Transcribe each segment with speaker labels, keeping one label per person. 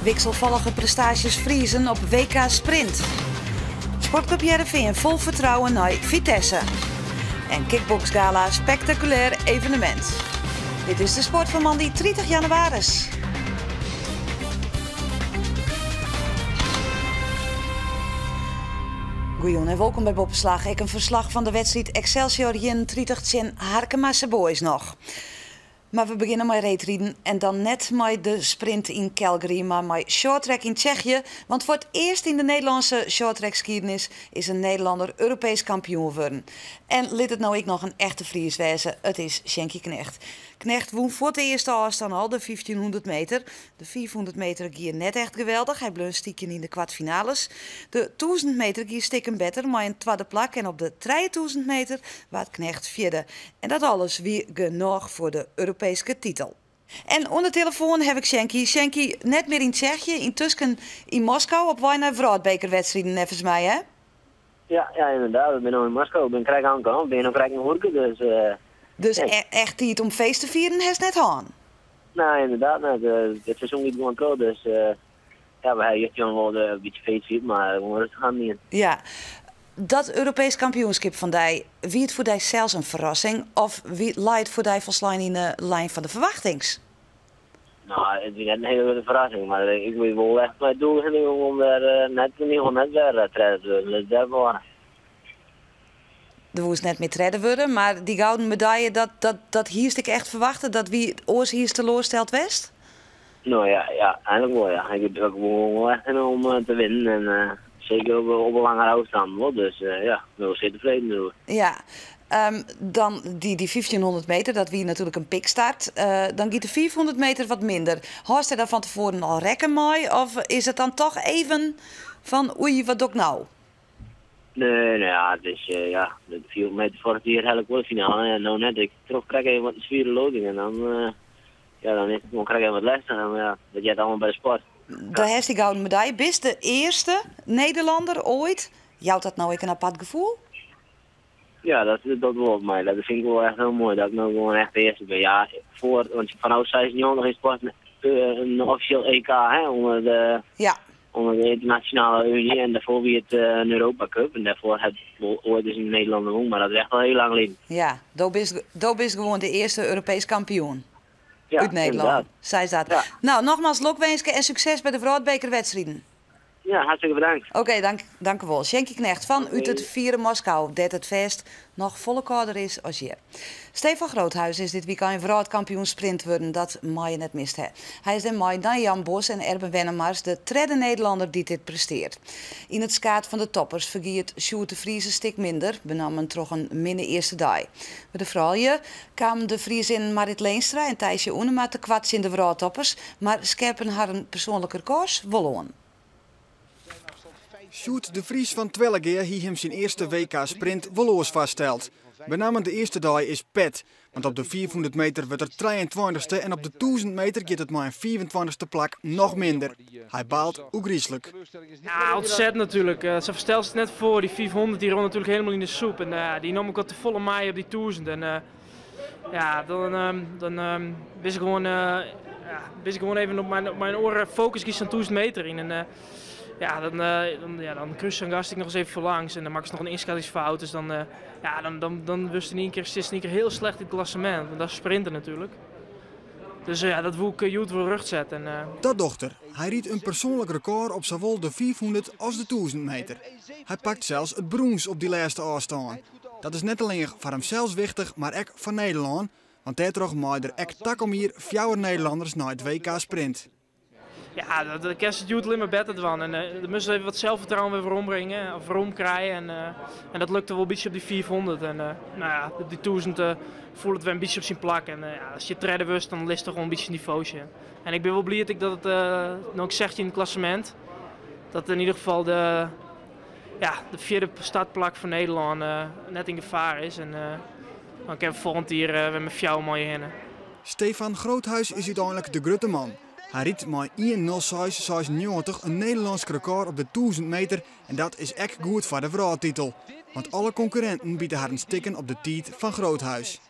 Speaker 1: Wisselvallige prestaties Friesen op WK Sprint. Sportclub Heerenveen vol vertrouwen naar Vitesse. En kickboxgala spectaculair evenement. Dit is de sport van Mandy 30 januari. Goeien en welkom bij Boppenslag. Ik een verslag van de wedstrijd Excelsior 31 in Harkemasse Boys nog. Maar we beginnen met reetrieden en dan net met de sprint in Calgary, maar met shorttrack in Tsjechië. Want voor het eerst in de Nederlandse shorttrackgeschiedenis is een Nederlander Europees kampioen geworden. En liet het nou ik nog een echte Fries wezen, het is Sjenky Knecht. Knecht won voor het eerste afstand al de 1500 meter. De 400 meter ging net echt geweldig, hij bleef stiekem in de kwartfinales. De 1000 meter ging stikken beter, maar een tweede plak. En op de 3000 meter was Knecht vierde. En dat alles weer genoeg voor de Europese titel. En onder de telefoon heb ik Sjenky. Sjenky, net meer in Tsjechië, intussen in Moskou op wij naar wereldbekerwedstrijden, nevens mij, hè?
Speaker 2: Ja, inderdaad. Ik ben nu in Moskou. Ik ben krijg aangekomen. Ik ben nog krijg in Hoorken, dus...
Speaker 1: Dus echt tijd om feest te vieren, is net aan?
Speaker 2: Nou, inderdaad. Het seizoen niet gewoon pro, dus... ja, we hebben Jan wel een beetje feest vieren, maar we moeten rustig aan niet.
Speaker 1: Ja. Dat Europees kampioenschap van die, wie het voor die zelfs een verrassing of wie leidt voor die volslijn in de lijn van de verwachtings?
Speaker 2: Nou, het is net een hele grote verrassing, maar ik wil wel echt mijn doel zijn om daar net weer te doen. Dus dat waren.
Speaker 1: Er moest net meer treden worden, maar die gouden medaille, dat hierst ik echt verwachten, dat wie het oors hier teleurstelt west?
Speaker 2: Nou ja, eigenlijk wel ja. Ik heb er wel echt in om te winnen en zeker op een lange afstand. Dus ja, ik ben wel zeer tevreden door.
Speaker 1: Ja, dan die 1500 meter, dat wie natuurlijk een pikstart. Dan gaat de 400 meter wat minder. Had je daar van tevoren al rekken mee? Of is het dan toch even van oei, wat doe ik nou?
Speaker 2: Nee, nou ja, het is ja, de 400 meter voor het hier eigenlijk wel de finale. En nou net, ik krijg even wat een zwiere loading en dan, ja, dan krijg ik even wat les. En ja, dat jij het allemaal bij de sport.
Speaker 1: Daar heeft die gouden medaille. Bist de eerste Nederlander ooit? Jouwt dat nou een apart gevoel?
Speaker 2: Ja, dat wordt mij. Dat vind ik wel echt heel mooi. Dat ik nou gewoon echt de eerste ben. Ja, want vanaf 16 jaar nog in sport een officieel EK, hè, onder de internationale Unie. En daarvoor weer het een Europa Cup. En daarvoor heb ik ooit eens in Nederland gewonnen, maar dat is echt al heel lang geleden.
Speaker 1: Ja, daar bist gewoon de eerste Europees kampioen.
Speaker 2: Ja,
Speaker 1: uit Nederland. Zij staat. Ja. Nou, nogmaals lokwensen en succes bij de wereldbekerwedstrijden.
Speaker 2: Ja, hartstikke bedankt.
Speaker 1: Oké, dank u wel. Sjenky Knecht van uit het vieren Moskou, dat het feest nog volle kader is als hier. Stefan Groothuis is dit weekend wereldkampioen sprint worden, dat je net mist. He. Hij is de mooi dan Jan Bos en Erben Wennemars, de derde Nederlander die dit presteert. In het skaat van de toppers vergiet Sjoerd de Vries een stuk minder, benamen toch een minne eerste dag. Bij de vrouwen kwamen de Friesin Marit Leenstra en Thijsje Oenema te kwats in de wereldtoppers, maar scherpen haar een persoonlijke koers wel aan.
Speaker 3: Sjoerd de Vries van Twellegeer hier hem zijn eerste WK-sprint Wolloos vaststelt. Benamen de eerste dag is pet, want op de 400 meter werd er 23ste en op de 1000 meter gaat het maar een 24ste plak nog minder. Hij baalt ook griezelig.
Speaker 4: Ja, ontzettend natuurlijk. Ze verstelt zich net voor, die 400 die rond natuurlijk helemaal in de soep. En die nam ik al te volle maai op die 1000. En ja, dan wist ik gewoon even op mijn oren focus kies aan 1000 meter in. En, ja, dan cruisen en gast ik nog eens even voorlangs en dan maak ik nog een inschattingsfout. Dus dan wist hij een keer heel slecht in het klassement. Want dat is sprinten natuurlijk. Dus ja, dat wil ik Joet wel rug zetten.
Speaker 3: Dat dochter. Hij riet een persoonlijk record op zowel de 400 als de 1000 meter. Hij pakt zelfs het brons op die laatste afstand. Dat is niet alleen voor hem zelfs wichtig, maar ook voor Nederland. Want daardoor maakt er ook takomir 4 Nederlanders naar het WK sprint.
Speaker 4: Ja, dat kan ze Joet alleen maar beter van. En dan moeten ze even wat zelfvertrouwen weer ombrengen of rondkrijgen. En dat lukte wel een beetje op die 400. En nou ja, op die 1000 voelt het weer een beetje op zijn plak. En ja, als je het redden wist, dan ligt er gewoon een beetje een niveautje. En ik ben wel blij dat het, nou ik zeg je in het klassement, dat in ieder geval de 4e startplak voor Nederland net in gevaar is. En dan kan we volgend jaar weer met jou mooi heen.
Speaker 3: Stefan Groothuis is uiteindelijk de grote man. Hij riet met 1.06.96 een Nederlands record op de 1000 meter en dat is echt goed voor de wereldtitel. Want alle concurrenten bieden haar een stikken op de tijd van Groothuis.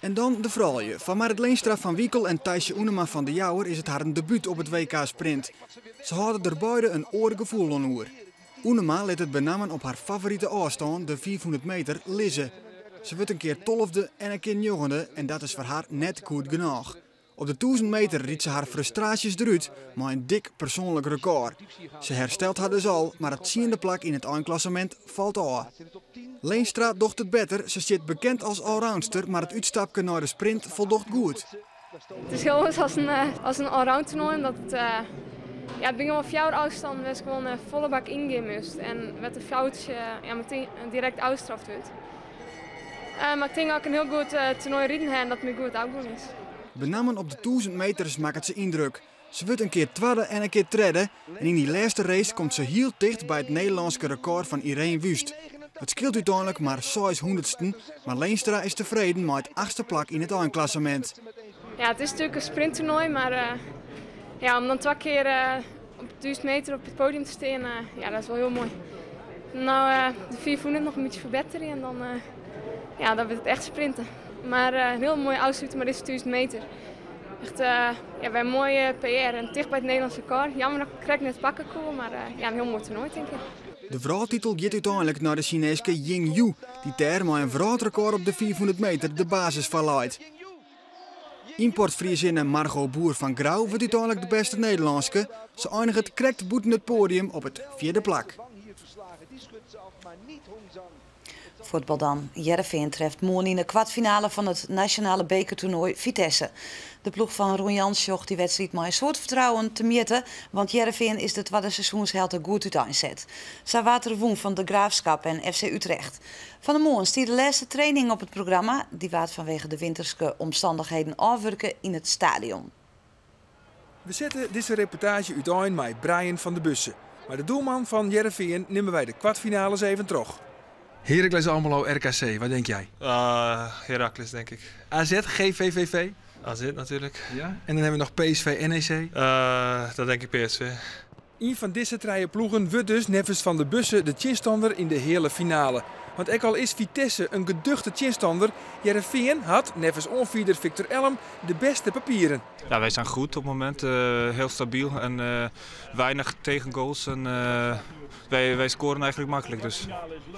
Speaker 3: En dan de vrouwen. Van Marit Leenstra van Wiekel en Thijsje Oenema van de Jouwer is het haar een debuut op het WK Sprint. Ze hadden er beide een oorgevoel aan oer. Oenema let het benamen op haar favoriete afstand, de 400 meter, Lisse. Ze wordt een keer 12e en een keer 9e en dat is voor haar net goed genoeg. Op de 1000 meter riet ze haar frustraties eruit, maar een dik persoonlijk record. Ze herstelt haar dus al, maar het 10e plak in het eindklassement valt aan. Leenstra docht het beter, ze zit bekend als allroundster, maar het uitstapje naar de sprint voldocht goed.
Speaker 5: Het is heel anders als een allround toernooi, omdat het begin van 4 afstand was gewoon volle bak ingaan moest en met de foutje meteen direct uitstraft werd. Maar ik denk ook een heel goed toernooi rijden en dat me goed uitgegaan is.
Speaker 3: Benamen op de 1000 meters maakt ze indruk. Ze wordt een keer tweede en een keer derde en in die laatste race komt ze heel dicht bij het Nederlandse record van Irene Wust. Het scheelt uiteindelijk maar 600ste, maar Leenstra is tevreden met het 8e plak in het eindklassement.
Speaker 5: Ja, het is natuurlijk een sprinttoernooi, maar om dan 2 keer op 1000 meter op het podium te staan, dat is wel heel mooi. Nou, de 400 nog een beetje verbeteren en dan wordt het echt sprinten. Maar een heel mooi afsluiten met deze 1000 meter. Echt bij een mooie PR en dicht bij het Nederlandse record. Jammer dat ik net pakken kon, maar een heel mooi toernooi denk ik.
Speaker 3: De vrouwtitel gaat uiteindelijk naar de Chinese Ying Yu, die ter met een vrouwrecord op de 400 meter de basis verlaat. Importvriezinne Margot Boer van Grauw wordt uiteindelijk de beste Nederlandse. Ze eindigt het correct boeten het podium op het 4e plak.
Speaker 1: Voetbal dan. Heerenveen treft morgen in de kwartfinale van het nationale bekertoernooi Vitesse. De ploeg van Ron Jans zocht die wedstrijd maar een soort vertrouwen te meten, want Heerenveen is de tweede seizoensheld er goed uiteenzet. Zij water woon van de Graafschap en FC Utrecht. Van de morgen stier de laatste training op het programma. Die waard vanwege de winterse omstandigheden afwerken in het stadion.
Speaker 6: We zetten deze reportage uiteen met Brian van de Bussen. Maar de doelman van Heerenveen nemen wij de kwartfinales even terug. Heracles Almelo RKC, wat denk jij?
Speaker 7: Heracles denk ik.
Speaker 6: AZ, GVVV?
Speaker 7: AZ natuurlijk.
Speaker 6: Ja. En dan hebben we nog PSV, NEC?
Speaker 7: Dat denk ik PSV.
Speaker 6: Een van deze 3 ploegen wordt dus nevens van de Bussen de chinstander in de hele finale. Want ook al is Vitesse een geduchte chinstander, Heerenveen had, nevens onvierder Victor Elm, de beste papieren.
Speaker 7: Ja, wij zijn goed op het moment. Heel stabiel en weinig tegengoals. En, wij scoren eigenlijk makkelijk, dus we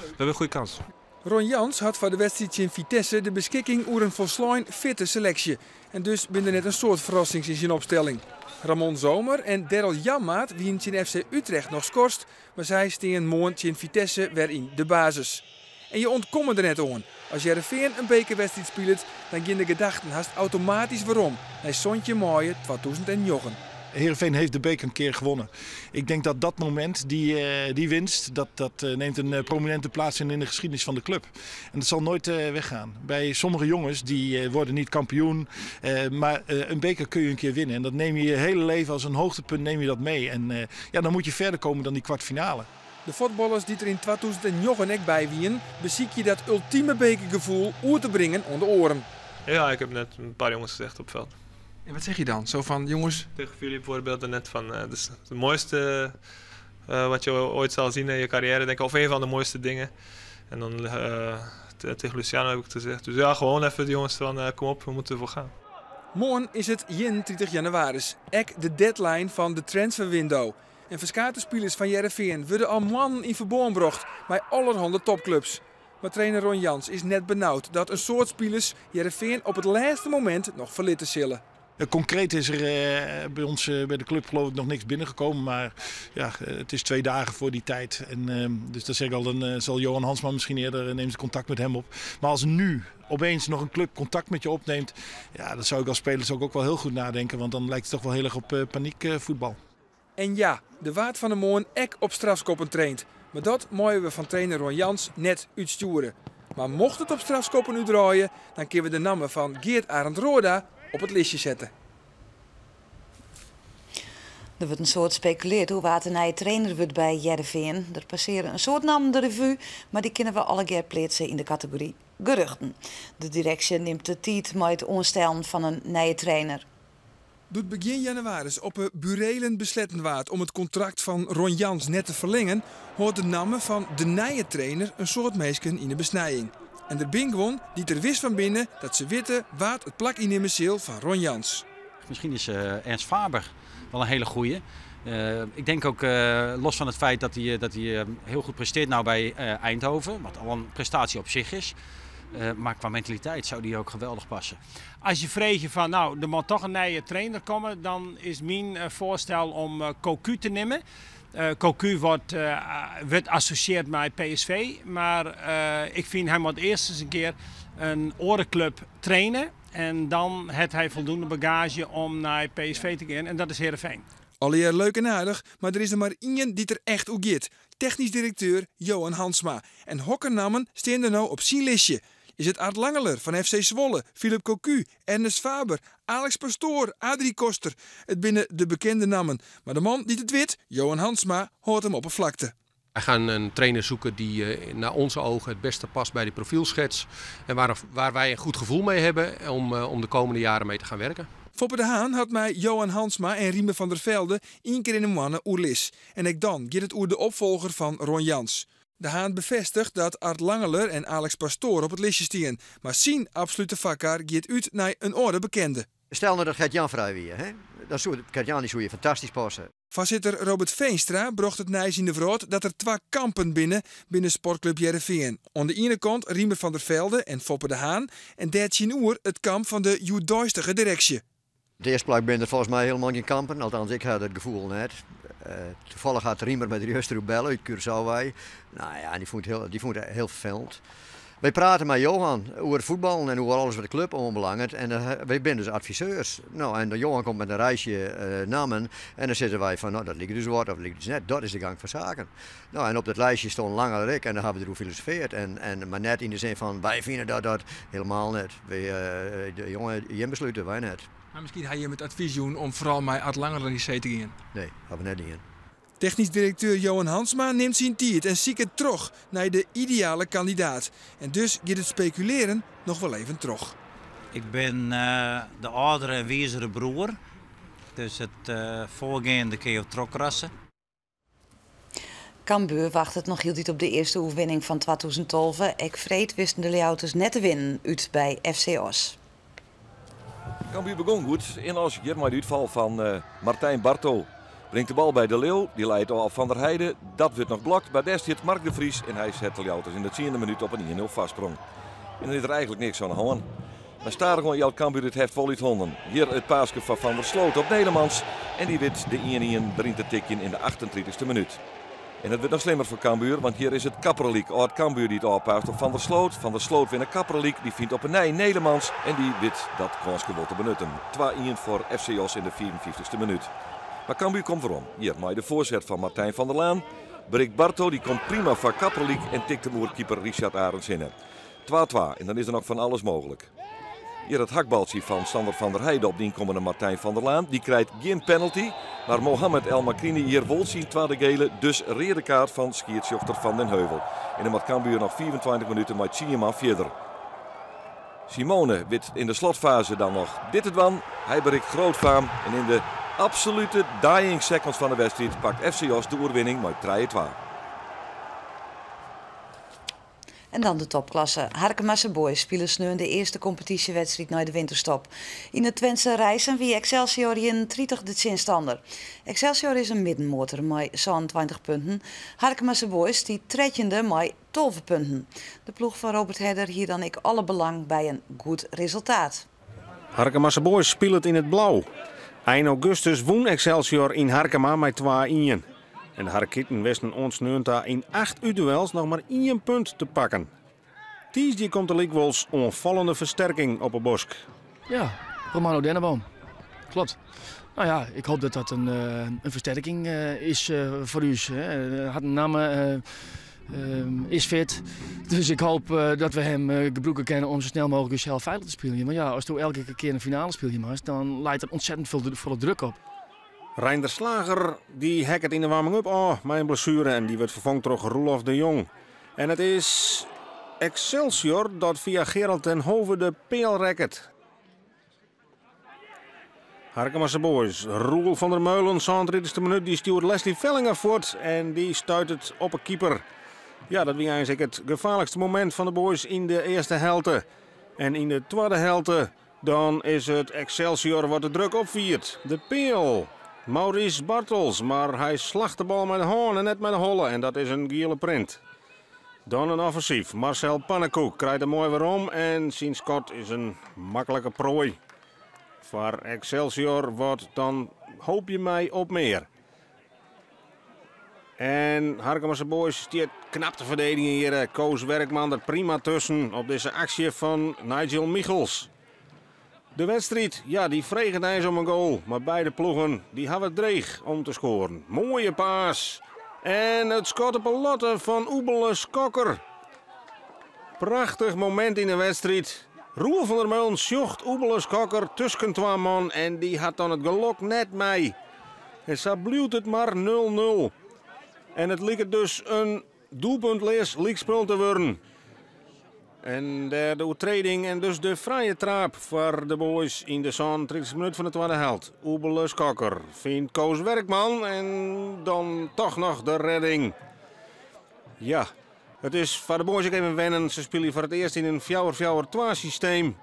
Speaker 7: hebben een goede kans.
Speaker 6: Ron Jans had voor de wedstrijd in Vitesse de beschikking over een volslijn fitte selectie. En dus binnen net een soort verrassings in zijn opstelling. Ramon Zomer en Daryl Janmaat wien in FC Utrecht nog scorst, maar zij staan morgen in Vitesse weer in de basis. En je ontkomt er net aan. Als Heerenveen een bekerwedstrijd speelt, dan gaan de gedachten haast automatisch waarom. Hij Sontje Mooie 2009.
Speaker 8: Heerenveen heeft de beker een keer gewonnen. Ik denk dat dat moment, die winst, dat neemt een prominente plaats in de geschiedenis van de club. En dat zal nooit weggaan. Bij sommige jongens, die worden niet kampioen, maar een beker kun je een keer winnen. En dat neem je je hele leven als een hoogtepunt neem je dat mee. En dan moet je verder komen dan die kwartfinale.
Speaker 6: De voetballers die er in 2009 ook bij wien, beziek je dat ultieme bekergevoel uit te brengen aan de oren.
Speaker 7: Ja, ik heb net een paar jongens gezegd op het veld.
Speaker 6: En wat zeg je dan? Zo van, jongens...
Speaker 7: Tegen Philip bijvoorbeeld net van, dus het mooiste wat je ooit zal zien in je carrière, denk ik, of een van de mooiste dingen. En dan tegen Luciano heb ik het gezegd. Dus ja, gewoon even de jongens van, kom op, we moeten ervoor gaan.
Speaker 6: Morgen is het 31 januari, ek de deadline van de transferwindow. En verschillende spelers van Heerenveen worden al maanden in verband gebracht bij allerhande topclubs. Maar trainer Ron Jans is net benauwd dat een soort spelers Heerenveen op het laatste moment nog verlitten zullen.
Speaker 8: Concreet is er bij ons bij de club geloof ik nog niks binnengekomen, maar ja, het is 2 dagen voor die tijd. En, dus dat zeg ik al, dan zal Johan Hansman misschien eerder neemt contact met hem op. Maar als nu opeens nog een club contact met je opneemt, ja, dat zou ik als speler ook wel heel goed nadenken, want dan lijkt het toch wel heel erg op paniekvoetbal.
Speaker 6: En ja, de Waard van de Moon ek op strafskoppen traint. Maar dat mogen we van trainer Ron Jans net uitsturen. Maar mocht het op strafskoppen uitdraaien, dan kunnen we de namen van Geert Arend Roda op het listje zetten.
Speaker 1: Er wordt een soort speculeerd hoe wat een nieuwe trainer wordt bij Heerenveen. Er passeren een soort namen de revue, maar die kunnen we alle keer plaatsen in de categorie geruchten. De directie neemt de tijd met het onstellen van een nieuwe trainer.
Speaker 6: Doet begin januari op een burelen besletten waard om het contract van Ron Jans net te verlengen, hoort de namen van de nieuwe trainer een soort meesken in de besnijing. En er bin gewoon die er wist van binnen dat ze weten wat het plak innemen zal van Ron Jans.
Speaker 9: Misschien is Ernst Faber wel een hele goeie. Ik denk ook, los van het feit dat hij heel goed presteert nou bij Eindhoven, wat al een prestatie op zich is. Maar qua mentaliteit zou die ook geweldig passen.
Speaker 10: Als je vreegt van nou, er moet toch een nieuwe trainer komen, dan is mijn voorstel om Cocu te nemen. Cocu wordt associeerd met PSV, maar ik vind hij moet eerst eens een keer een orenclub trainen. En dan heeft hij voldoende bagage om naar PSV te gaan en dat is Heerenveen.
Speaker 6: Alweer leuk en aardig, maar er is er maar één die er echt op gaat. Technisch directeur Johan Hansma. En hokkernamen staan er nou op zijn listje. Is het Art Langeler van FC Zwolle, Philip Cocu, Ernest Faber, Alex Pastoor, Adrie Koster. Het binnen de bekende namen. Maar de man die het weet, Johan Hansma, hoort hem op een vlakte.
Speaker 11: We gaan een trainer zoeken die naar onze ogen het beste past bij de profielschets. En waar wij een goed gevoel mee hebben om de komende jaren mee te gaan werken.
Speaker 6: Foppe de Haan had mij Johan Hansma en Riemer van der Velde 1 keer in een mannen oerlis. En ik dan gaat het oer de opvolger van Ron Jans. De Haan bevestigt dat Art Langeler en Alex Pastoor op het listje staan. Maar zien absolute vakkaar gaat uit naar een orde bekende.
Speaker 12: Stel nou dat Gert-Jan vrij weer, hè? Dan zou Gert-Jan die zou je fantastisch passen.
Speaker 6: Voorzitter Robert Veenstra bracht het nijs in de vroot dat er 2 kampen binnen sportclub Heerenveen. Aan de ene kant Riemer van der Velde en Foppe de Haan en 13 uur het kamp van de judoistige directie.
Speaker 12: De eerste plek ben er volgens mij helemaal geen kampen, althans ik had het gevoel net. Toevallig had Riemer met de juiste bellen uit Curaçao. Nou ja, die vond het heel vervelend. Wij praten met Johan over voetbal en over alles wat de club onbelangrijk. En wij zijn dus adviseurs. Nou, en Johan komt met een reisje namen. En dan zitten wij van, nou dat ligt dus wat of ligt dus net. Dat is de gang van zaken. Nou, en op dat lijstje stond Lange Rick en daar hebben we erover gefilosofeerd. Maar net in de zin van, wij vinden dat helemaal net. De jongen, je besluiten, wij net.
Speaker 6: Maar misschien had je met advies doen om vooral met Art Langeler in zee te gaan.
Speaker 12: Nee, hebben we net niet in.
Speaker 6: Technisch directeur Johan Hansma neemt zijn tijd en ziet het terug naar de ideale kandidaat. En dus gaat het speculeren nog wel even terug.
Speaker 13: Ik ben de oudere en wijzere broer. Dus het voorgaande kun je op trokrassen.
Speaker 1: Cambuur wacht het nog heel niet op de eerste oefenwinning van 2012. Ik vreed wisten de Leeuwters net te winnen uit bij FC Os.
Speaker 14: Cambuur begon goed in als maar de uitval van Martijn Barto. Brengt de bal bij de Leeuw, die leidt al Van der Heijden. Dat wordt nog blokt, maar daar zit Mark de Vries en hij zet de Leeuwters in de 10e minuut op een 1-0 vastsprong. En dan is er eigenlijk niks aan de hand. Maar starig gewoon Jel Cambuur het heft vol uit honden. Hier het paasje van Van der Sloot op Nederlands. En die wint de 1-1 brengt het tikje in de 38e minuut. En het wordt nog slimmer voor Cambuur, want hier is het Kapperliek. Oud Cambuur die het oppaast op Van der Sloot. Van der Sloot wint een Kapperliek, die vindt op een nij Nederlands. En die wint dat kansje wel te benutten. 2-1 voor FC Os in de 54e minuut. Maar Cambuur komt erom. Hier, maar de voorzet van Martijn van der Laan. Breekt Barto, die komt prima van Kapperliek en tikt de moerkeeper Richard Arends in. 2-2 en dan is er nog van alles mogelijk. Hier het hakbaltje van Sander van der Heijden op die komende Martijn van der Laan. Die krijgt geen penalty, maar Mohamed El Makrini hier wil zien tweede gele. Dus rode kaart van scheidsrechter Van den Heuvel. En dan moet Cambuur nog 24 minuten met Tjieman verder. Simone wint in de slotfase dan nog dit het wan. Hij bereikt groot faam en in de absolute dying seconds van de wedstrijd pakt FC Os de oorwinning met 3-2.
Speaker 1: En dan de topklasse. Harkemasse Boys spelen sneu in de eerste competitiewedstrijd na de winterstop. In het Twentse reizen wie Excelsior in 30 de zinstander. Excelsior is een middenmotor met 27 punten. Harkemasse Boys die tredjende met 12 punten. De ploeg van Robert Herder hier dan ik alle belang bij een goed resultaat.
Speaker 15: Harkemasse Boys speelt in het blauw. Eind augustus won Excelsior in Harkema met 2-1. En de Harkieten wisten ons nu in 8 duels nog maar 1 punt te pakken. Dinsdag komt de Liekwols onvallende versterking op een bosk.
Speaker 16: Ja, Romano Denneboom. Klopt. Nou ja, ik hoop dat dat een versterking is voor u. Had een naam, is fit. Dus ik hoop dat we hem gebruiken kunnen om zo snel mogelijk zelf veilig te spelen. Maar ja, als je elke keer een finale speelt, dan leidt er ontzettend veel druk op.
Speaker 15: Reinder Slager die hekt het in de warming-up. Oh, mijn blessure. En die wordt vervangen door Roelof de Jong. En het is Excelsior dat via Gerald ten Hove de peel rekt. Harkemasse Boys. Roel van der Meulen, 37e minuut. Die stuurt Leslie Vellinger voort. En die stuit het op een keeper. Ja, dat was eigenlijk het gevaarlijkste moment van de boys in de eerste helte. En in de tweede helte, dan is het Excelsior wat de druk opviert. De peel. Maurice Bartels, maar hij slacht de bal met de hoorn en net met de holle. En dat is een gele print. Dan een offensief. Marcel Pannenkoek krijgt er mooi weer om. En sinds kort is een makkelijke prooi. Voor Excelsior wordt dan hoop je mij op meer. En Harkemasse Boys stiert knap te verdedigen hier. Koos Werkman er prima tussen op deze actie van Nigel Michels. De wedstrijd, ja, die vregen eens om een goal. Maar beide ploegen die hebben het dreig om te scoren. Mooie paas. En het schot op een lotte van Oebeles Kokker. Prachtig moment in de wedstrijd. Roel van der Meulen zocht Oebeles Kokker tussen twee man. En die had dan het gelok net mee. En zo blijft het maar 0-0. En het leek dus een doelpuntlees leekspel te worden. En de overtreding en dus de vrije trap voor de boys in de zon. 30 minuten van de tweede helft. Oebeles Kokker vindt Koos Werkman en dan toch nog de redding. Ja, het is voor de boys ook even wennen. Ze spelen voor het eerst in een 4-4-2 systeem.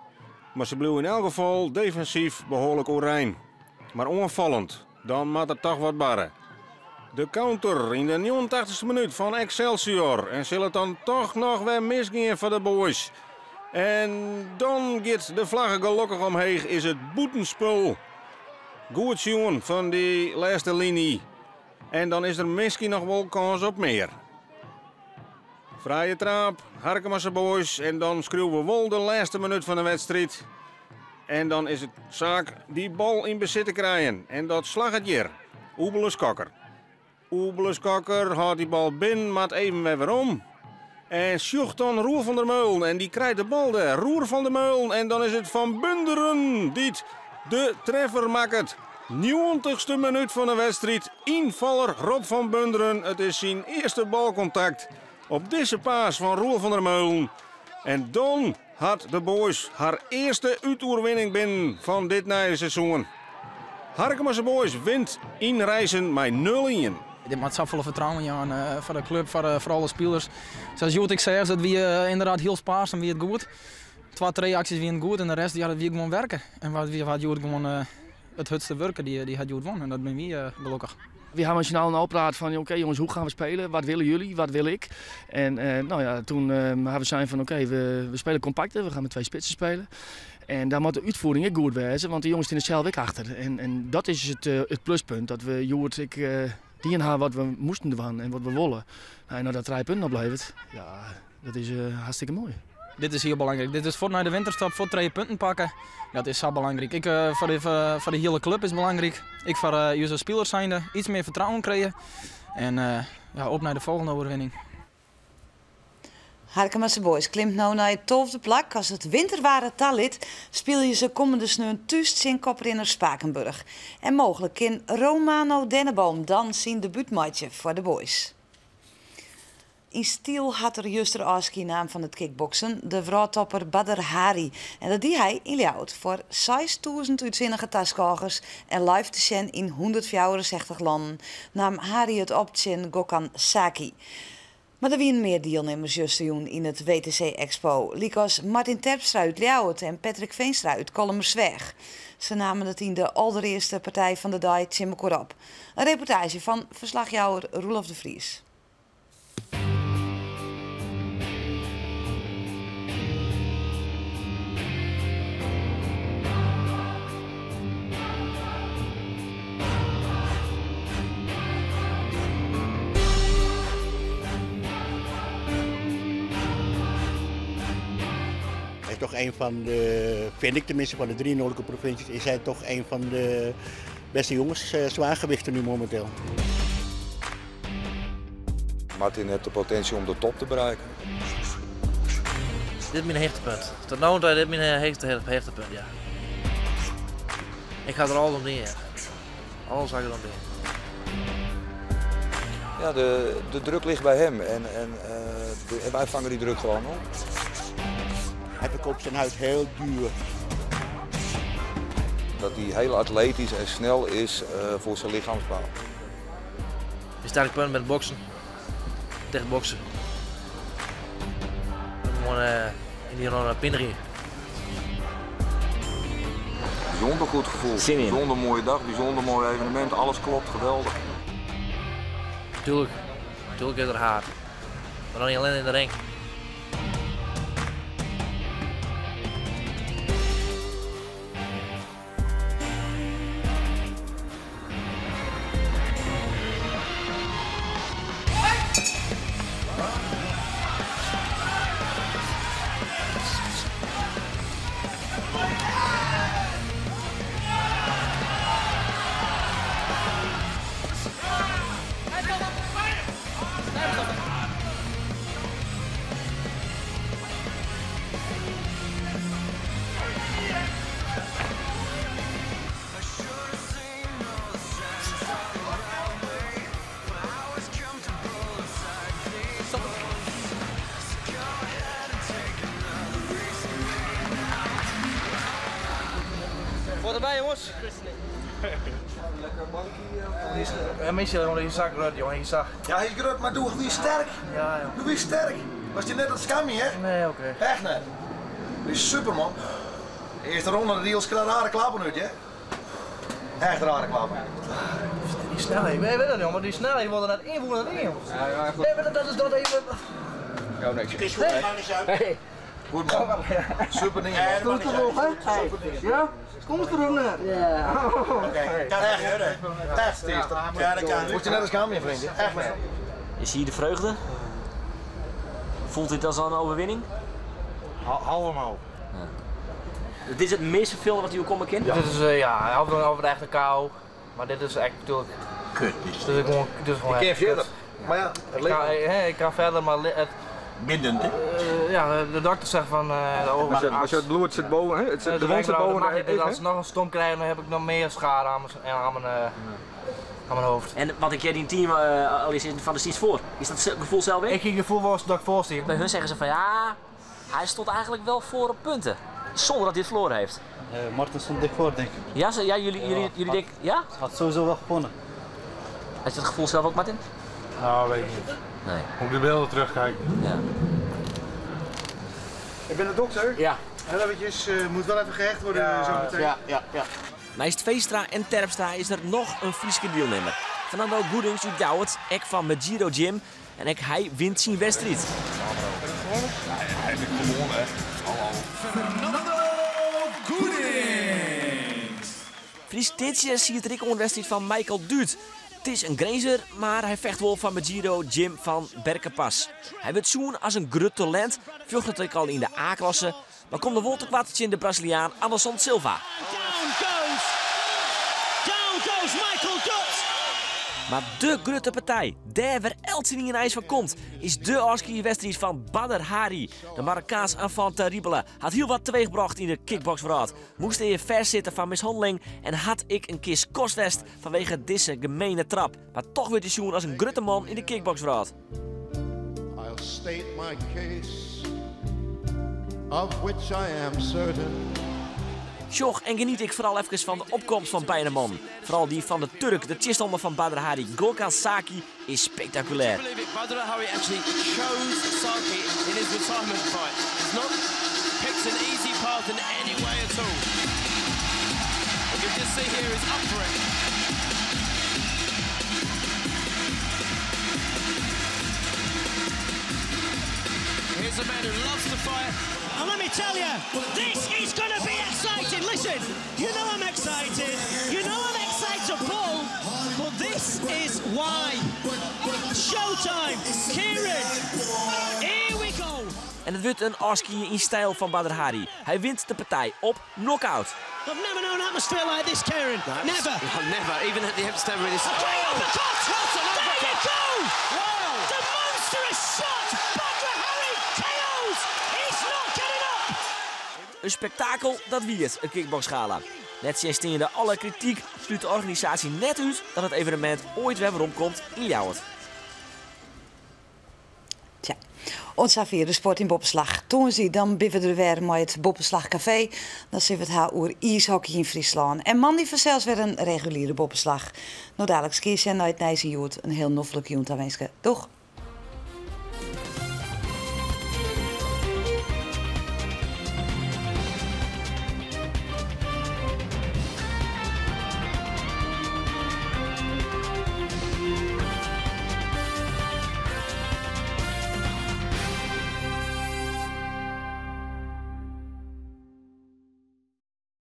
Speaker 15: Maar ze blijven in elk geval defensief behoorlijk oranje. Maar onvallend, dan moet er toch wat barren. De counter in de 89e minuut van Excelsior. En zal het dan toch nog weer misgaan voor de boys. En dan gaat de vlaggen gelukkig omheen. Is het boetenspul. Goed jongen van die laatste linie. En dan is er misschien nog wel kans op meer. Vrije trap, Harkemasse Boys. En dan schreeuwen we wel de laatste minuut van de wedstrijd. En dan is het zaak die bal in bezit te krijgen. En dat slag het hier. Oebeles Kokker. Oebeles Kokker houdt die bal binnen, maakt even weer om. En sjoegt dan Roer van der Meulen. En die krijgt de bal daar. Roer van der Meulen. En dan is het Van Bunderen die de treffer maakt. 90ste minuut van de wedstrijd. Invaller Rob van Bunderen. Het is zijn eerste balcontact op deze paas van Roer van der Meulen. En dan had de boys haar eerste uitoerwinning binnen van dit nieuwe seizoen. Harkemasse Boys wint in Rijssen met 0-1.
Speaker 17: Dit maakt zoveel vertrouwen aan voor de club, voor alle spelers. Zoals Joet ik zei, dat we inderdaad heel spaars en wie het goed. 2-3 acties wie het goed en de rest die had het weer gewoon werken. En wat Joet gewoon het hutste werken, die had Joet won. En dat ben we gelukkig.
Speaker 16: We hebben nationaal een oppraat van oké jongens, hoe gaan we spelen? Wat willen jullie? Wat wil ik? En nou ja, toen hebben we zijn van oké, we spelen compacter, we gaan met 2 spitsen spelen. En daar moet de uitvoering ook goed wezen, want de jongens zijn er zelf ook achter. En dat is het pluspunt, dat we Joert, die hebben wat we moesten doen en wat we willen. Nou, en nou dat 3 punten oplevert, ja, dat is hartstikke mooi.
Speaker 17: Dit is heel belangrijk. Dit is voor naar de winterstop, voor 3 punten pakken. Dat is zo belangrijk. Voor de hele club is het belangrijk. Ik voor jullie spelers zijnde iets meer vertrouwen krijgen. En ja, op naar de volgende overwinning.
Speaker 1: Harkemasse Boys klimt nu naar de 12e plak. Als het winterware talit speel je ze komende sneeuw thuis in Koprinner Spakenburg. En mogelijk in Romano Denneboom dan zien debuutmatje voor de boys. In Stiel had er juist de naam van het kickboksen, de vrouwtopper Badr Hari. En dat die hij in Ljout voor 6000 uitzinnige taskogers en live te zien in 164 landen nam Hari het op in Gokhan Saki. Maar er waren meer deelnemers juist in het WTC Expo. Likos Martin Terpstra uit Ljout en Patrick Veenstra uit Kollemersweg. Ze namen het in de allereerste partij van de dag Tjimmekoor op. Een reportage van verslagjouwer Roelof de Vries.
Speaker 18: Toch een van de, vind ik tenminste, van de 3 noordelijke provincies, is hij toch een van de beste jongens, zwaargewichten nu momenteel.
Speaker 19: Martin heeft de potentie om de top te bereiken.
Speaker 20: Dit is mijn hechtpunt. Tot nu toe is dit mijn hechtpunt, ja. Ik ga er alles om neer. Alles ga ik erom neer.
Speaker 19: Ja, de druk ligt bij hem en wij vangen die druk gewoon op.
Speaker 18: Hij verkoopt zijn huis heel duur.
Speaker 19: Dat hij heel atletisch en snel is voor zijn lichaamsbouw.
Speaker 20: Je sterk punt met boksen. Tegen boksen. gewoon in die ronde binnen.
Speaker 14: Bijzonder goed gevoel. Bijzonder mooie dag, bijzonder mooi evenement. Alles klopt, geweldig.
Speaker 20: Tuurlijk is het hard. Maar dan niet alleen in de ring. Voor erbij, jongens. Lekker bankje. Meestal gewoon je zak rut, jongen, je zak.
Speaker 21: Ja, hij is groot, maar doe weer sterk.
Speaker 20: Ja, joh.
Speaker 21: Doe weer sterk. Was je net dat scammy, hè?
Speaker 20: Nee, oké.
Speaker 21: Echt net. Die is super, man. De eerste ronde, de deals krijgen rare klappen uit, hè? Echt rare klappen.
Speaker 20: Die snelheid, weet je dat, jongen? Die snelheid wordt er net invoeren in, jongens. Ja, goed. Nee, maar dat is dat even.
Speaker 21: Ja, niks. Het is goed, hè? Hey. Goed, man. Super ding, man.
Speaker 20: Komt er nog, hè? Ja? Komt er nog net? Ja.
Speaker 21: Oké, echt steeds. Ja, dat kan. Word je net als scammy, vriendje? Echt net.
Speaker 22: Is hier de vreugde? Voelt dit als een overwinning?
Speaker 21: Allemaal.
Speaker 22: Ja. Dit is het meest vervelende wat u komt bekend?
Speaker 20: Ja. Dit is, over de echte kou. Maar dit is echt natuurlijk...
Speaker 21: Kut.
Speaker 20: Dit is gewoon...
Speaker 21: Ik ken verder. Maar ja, het ligt...
Speaker 20: Ik kan verder, maar het...
Speaker 21: Bindend, hè?
Speaker 20: Ja, de dokter zegt van...
Speaker 21: als je het bloed zit boven, hè? De wond zit boven...
Speaker 20: Als ze nog een stom krijgen, dan heb ik nog meer schade aan mijn hoofd.
Speaker 22: En wat ik die team al is van de steeds voor, is dat gevoel zelf weer?
Speaker 20: Ik ging het gevoel wel dat ik voorstel.
Speaker 22: Bij hun zeggen ze van ja, hij stond eigenlijk wel voor op punten. Zonder dat hij het verloren heeft.
Speaker 23: Marten stond dik voor, denk ik.
Speaker 22: Ja, jullie denken, ja?
Speaker 23: Had sowieso wel gewonnen.
Speaker 22: Had je het gevoel zelf ook, Martin?
Speaker 21: Nou, weet ik niet.
Speaker 22: Nee.
Speaker 21: Moet ik de beelden terugkijken?
Speaker 22: Ja.
Speaker 21: Ik ben de dokter.
Speaker 22: Ja.
Speaker 21: Heel eventjes, moet wel even gehecht worden zo meteen.
Speaker 22: Ja.
Speaker 24: Naast Veestra en Terpstra is er nog een Frieske deelnemer. Fernando Goedings uit Douwert, ek van Megiro Gym. En hij wint zijn wedstrijd.
Speaker 21: Hij heeft gewonnen, hè. Hallo.
Speaker 24: Fernando Goedings. Fries Titsje ziet er ook een wedstrijd van Michael Duut. Het is een grazer, maar hij vecht wel van Megiro Gym van Berkenpas. Hij wordt zoen als een groot talent, vocht het al in de A-klasse. Maar komt de woltekwartje in de Braziliaan Anderson Silva.
Speaker 25: Down goes Michael Dutt.
Speaker 24: Maar de grote partij, daar waar Eltsin in ijs van komt, is de Oscar-wedstrijd van Badr Hari. De Marokkaans enfant terrible had heel wat teweeggebracht in de kickboxwereld. Moest hij vers zitten van mishandeling en had ik een keer kostwest vanwege deze gemene trap. Maar toch werd hij zoen als een grote man in de kickboxwereld.
Speaker 26: I'll state my case, of which I am certain.
Speaker 24: Sjoch en geniet ik vooral even van de opkomst van beide mannen. Vooral die van de Turk, de tegenstander van Badr Hari, Gokhan Saki, is spectaculair.
Speaker 25: Badr Hari actually chose Saki in his retirement fight. He's not picked an easy path in any way at all. You can just see here he's up for it. Here's a man who loves to fight. And let me tell you, this is going to be exciting. Listen, you know I'm excited. You know I'm excited, Paul. But this is why. Showtime. Kieran. Here we go.
Speaker 24: En het wordt een Oscar in stijl van Badr Hari. Hij wint de partij op knockout.
Speaker 25: I've never known an atmosphere like this, Kieran. Never.
Speaker 23: Never. Even at the Epstein with his...
Speaker 25: There you go. Wow. The monstrous shot. Badr Hari KO's. He's not getting up.
Speaker 24: Een spektakel dat wiert, een kickboxgala. Net sinds alle kritiek sluit de organisatie net uit dat het evenement ooit weer rondkomt in Ljouwert.
Speaker 1: Tja, ons vierde sport in Boppenslag. Toen zie dan biffen we er weer met het Boppenslag Café. Dan zien we het haar over ijshockey in Friesland. En man die vanzelfs weer een reguliere Boppenslag. Nou dadelijk skiën naar het Nijse Joet. Een heel noffelijk joent aan wensen. Doeg!